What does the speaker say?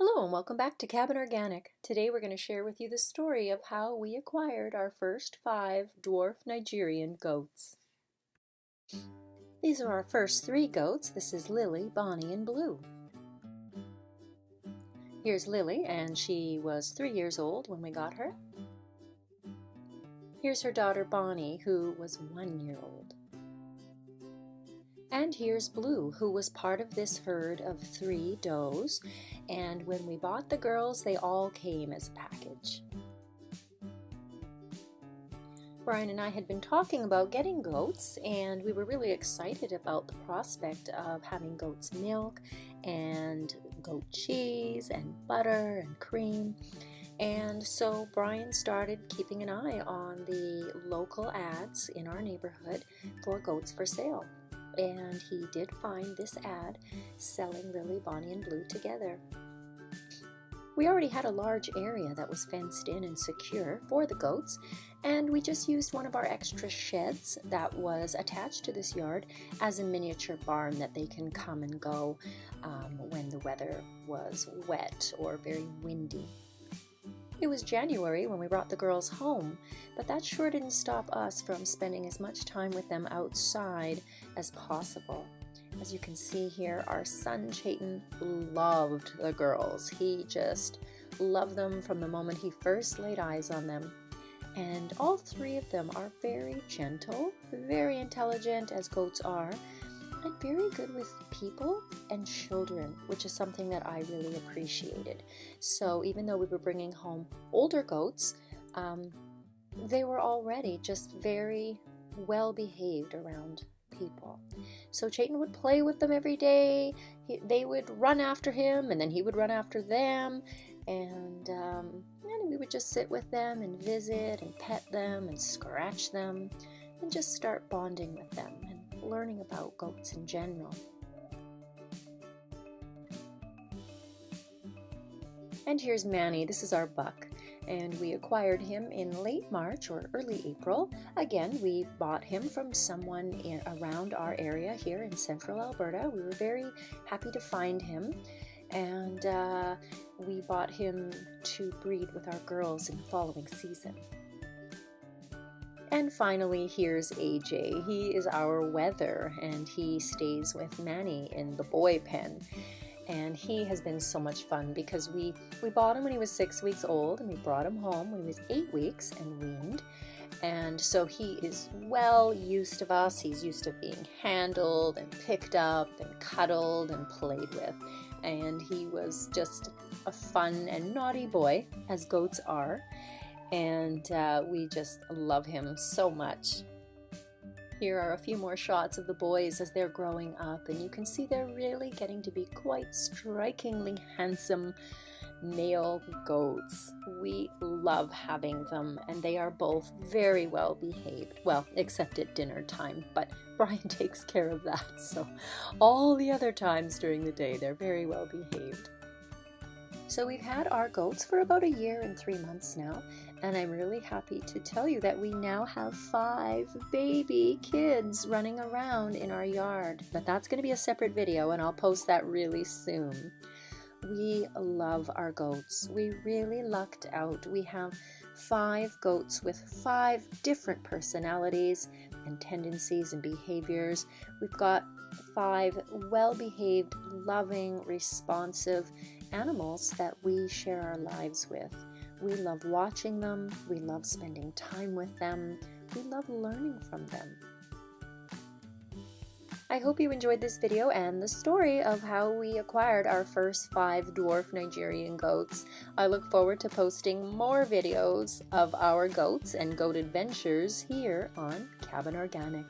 Hello and welcome back to Cabin Organic. Today we're going to share with you the story of how we acquired our first 5 dwarf Nigerian goats. These are our first 3 goats. This is Lily, Bonnie, and Blue. Here's Lily, and she was 3 years old when we got her. Here's her daughter Bonnie, who was 1 year old. And here's Blue, who was part of this herd of 3 does, and when we bought the girls, they all came as a package. Brian and I had been talking about getting goats, and we were really excited about the prospect of having goat's milk and goat cheese and butter and cream. And so Brian started keeping an eye on the local ads in our neighborhood for goats for sale. And he did find this ad selling Lily, Bonnie, and Blue together. We already had a large area that was fenced in and secure for the goats, and we just used one of our extra sheds that was attached to this yard as a miniature barn that they can come and go when the weather was wet or very windy. It was January when we brought the girls home, but that sure didn't stop us from spending as much time with them outside as possible. As you can see here, our son Chayton loved the girls. He just loved them from the moment he first laid eyes on them. And all 3 of them are very gentle, very intelligent, as goats are, and very good with people and children, which is something that I really appreciated. So even though we were bringing home older goats, they were already just very well behaved around people. So Chayton would play with them every day. They would run after him, and then he would run after them, and we would just sit with them and visit and pet them and scratch them and just start bonding with them and learning about goats in general. And here's Manny. This is our buck, and we acquired him in late March or early April. Again, we bought him from someone around our area here in central Alberta. We were very happy to find him, and we bought him to breed with our girls in the following season. And finally, here's AJ. He is our wether, and he stays with Manny in the boy pen. And he has been so much fun because we bought him when he was 6 weeks old, and we brought him home when he was 8 weeks and weaned. And so he is well used of us. He's used to being handled and picked up and cuddled and played with. And he was just a fun and naughty boy, as goats are. And we just love him so much. Here are a few more shots of the boys as they're growing up, and you can see they're really getting to be quite strikingly handsome male goats. We love having them, and they are both very well behaved. Well, except at dinner time, but Brian takes care of that, so all the other times during the day they're very well behaved. So we've had our goats for about 1 year and 3 months now, and I'm really happy to tell you that we now have 5 baby kids running around in our yard. But that's going to be a separate video, and I'll post that really soon. We love our goats. We really lucked out. We have 5 goats with 5 different personalities and tendencies and behaviors. We've got 5 well-behaved, loving, responsive animals that we share our lives with. We love watching them. We love spending time with them. We love learning from them. I hope you enjoyed this video and the story of how we acquired our first 5 dwarf Nigerian goats. I look forward to posting more videos of our goats and goat adventures here on Cabin Organic.